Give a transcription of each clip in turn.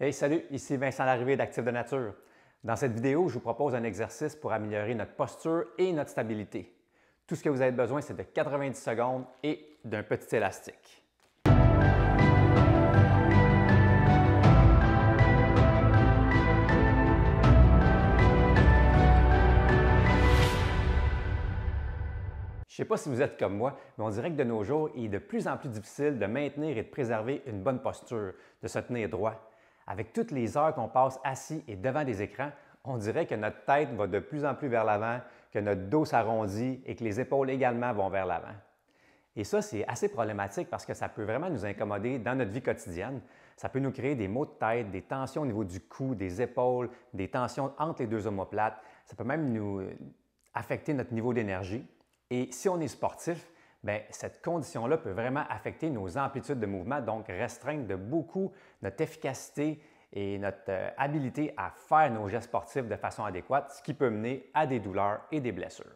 Hey, salut, ici Vincent Larrivée d'Actif de Nature. Dans cette vidéo, je vous propose un exercice pour améliorer notre posture et notre stabilité. Tout ce que vous avez besoin, c'est de 90 secondes et d'un petit élastique. Je ne sais pas si vous êtes comme moi, mais on dirait que de nos jours, il est de plus en plus difficile de maintenir et de préserver une bonne posture, de se tenir droit. Avec toutes les heures qu'on passe assis et devant des écrans, on dirait que notre tête va de plus en plus vers l'avant, que notre dos s'arrondit et que les épaules également vont vers l'avant. Et ça, c'est assez problématique parce que ça peut vraiment nous incommoder dans notre vie quotidienne. Ça peut nous créer des maux de tête, des tensions au niveau du cou, des épaules, des tensions entre les deux omoplates. Ça peut même nous affecter notre niveau d'énergie. Et si on est sportif, bien, cette condition-là peut vraiment affecter nos amplitudes de mouvement, donc restreindre de beaucoup notre efficacité et notre habilité à faire nos gestes sportifs de façon adéquate, ce qui peut mener à des douleurs et des blessures.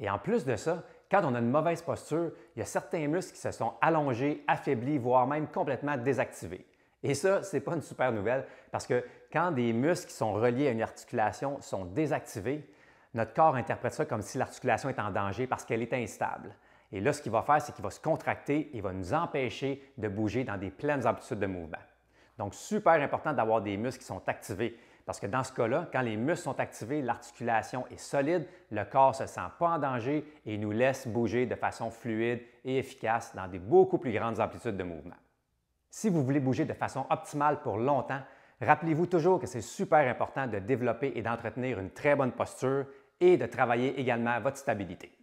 Et en plus de ça, quand on a une mauvaise posture, il y a certains muscles qui se sont allongés, affaiblis, voire même complètement désactivés. Et ça, ce n'est pas une super nouvelle parce que quand des muscles qui sont reliés à une articulation sont désactivés, notre corps interprète ça comme si l'articulation est en danger parce qu'elle est instable. Et là, ce qu'il va faire, c'est qu'il va se contracter et va nous empêcher de bouger dans des pleines amplitudes de mouvement. Donc, super important d'avoir des muscles qui sont activés parce que dans ce cas-là, quand les muscles sont activés, l'articulation est solide, le corps ne se sent pas en danger et nous laisse bouger de façon fluide et efficace dans des beaucoup plus grandes amplitudes de mouvement. Si vous voulez bouger de façon optimale pour longtemps, rappelez-vous toujours que c'est super important de développer et d'entretenir une très bonne posture et de travailler également votre stabilité.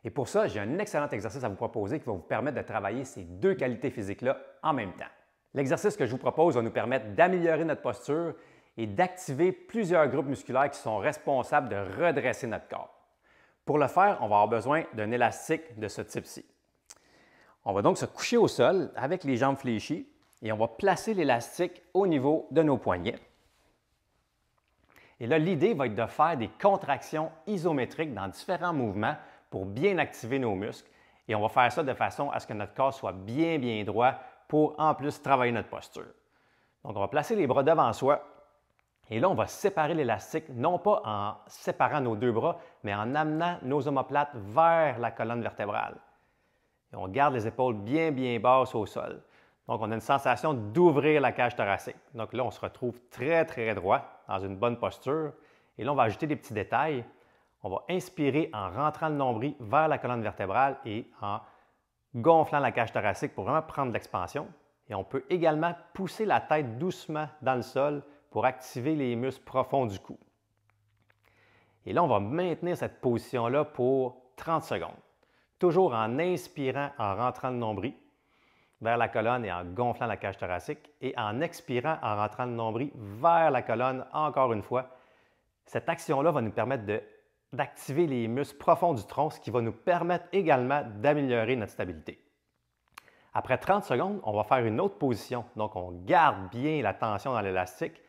Et pour ça, j'ai un excellent exercice à vous proposer qui va vous permettre de travailler ces deux qualités physiques-là en même temps. L'exercice que je vous propose va nous permettre d'améliorer notre posture et d'activer plusieurs groupes musculaires qui sont responsables de redresser notre corps. Pour le faire, on va avoir besoin d'un élastique de ce type-ci. On va donc se coucher au sol avec les jambes fléchies et on va placer l'élastique au niveau de nos poignets. Et là, l'idée va être de faire des contractions isométriques dans différents mouvements pour bien activer nos muscles. Et on va faire ça de façon à ce que notre corps soit bien droit pour en plus travailler notre posture. Donc, on va placer les bras devant soi. Et là, on va séparer l'élastique, non pas en séparant nos deux bras, mais en amenant nos omoplates vers la colonne vertébrale. Et on garde les épaules bien basses au sol. Donc, on a une sensation d'ouvrir la cage thoracique. Donc là, on se retrouve très droit dans une bonne posture. Et là, on va ajouter des petits détails. On va inspirer en rentrant le nombril vers la colonne vertébrale et en gonflant la cage thoracique pour vraiment prendre de l'expansion. Et on peut également pousser la tête doucement dans le sol pour activer les muscles profonds du cou. Et là, on va maintenir cette position-là pour 30 secondes. Toujours en inspirant, en rentrant le nombril vers la colonne et en gonflant la cage thoracique et en expirant, en rentrant le nombril vers la colonne encore une fois. Cette action-là va nous permettre d'activer les muscles profonds du tronc, ce qui va nous permettre également d'améliorer notre stabilité. Après 30 secondes, on va faire une autre position. Donc, on garde bien la tension dans l'élastique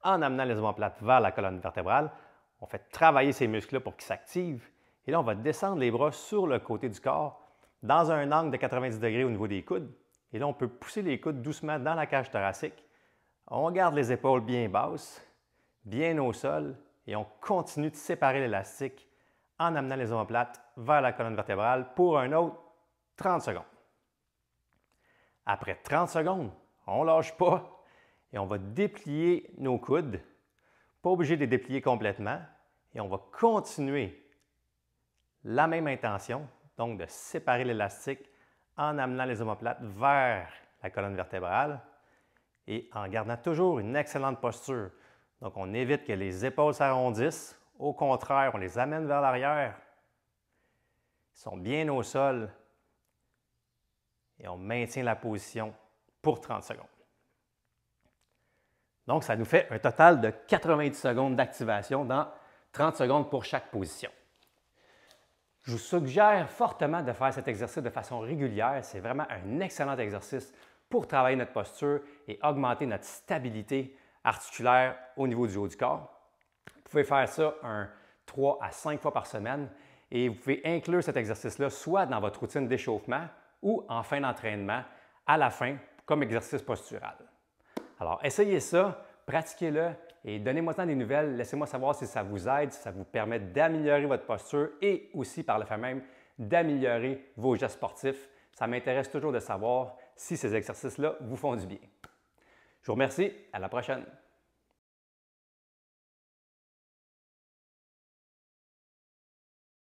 en amenant les omoplates vers la colonne vertébrale. On fait travailler ces muscles-là pour qu'ils s'activent. Et là, on va descendre les bras sur le côté du corps dans un angle de 90 degrés au niveau des coudes. Et là, on peut pousser les coudes doucement dans la cage thoracique. On garde les épaules bien basses, bien au sol, et on continue de séparer l'élastique en amenant les omoplates vers la colonne vertébrale pour un autre 30 secondes. Après 30 secondes, on ne lâche pas et on va déplier nos coudes. Pas obligé de les déplier complètement. Et on va continuer la même intention, donc de séparer l'élastique en amenant les omoplates vers la colonne vertébrale et en gardant toujours une excellente posture. Donc, on évite que les épaules s'arrondissent. Au contraire, on les amène vers l'arrière. Ils sont bien au sol et on maintient la position pour 30 secondes. Donc, ça nous fait un total de 90 secondes d'activation dans 30 secondes pour chaque position. Je vous suggère fortement de faire cet exercice de façon régulière. C'est vraiment un excellent exercice pour travailler notre posture et augmenter notre stabilité articulaire au niveau du haut du corps. Vous pouvez faire ça 3 à 5 fois par semaine et vous pouvez inclure cet exercice-là soit dans votre routine d'échauffement ou en fin d'entraînement à la fin comme exercice postural. Alors, essayez ça, pratiquez-le et donnez-moi des nouvelles. Laissez-moi savoir si ça vous aide, si ça vous permet d'améliorer votre posture et aussi par le fait même d'améliorer vos gestes sportifs. Ça m'intéresse toujours de savoir si ces exercices-là vous font du bien. Je vous remercie. À la prochaine.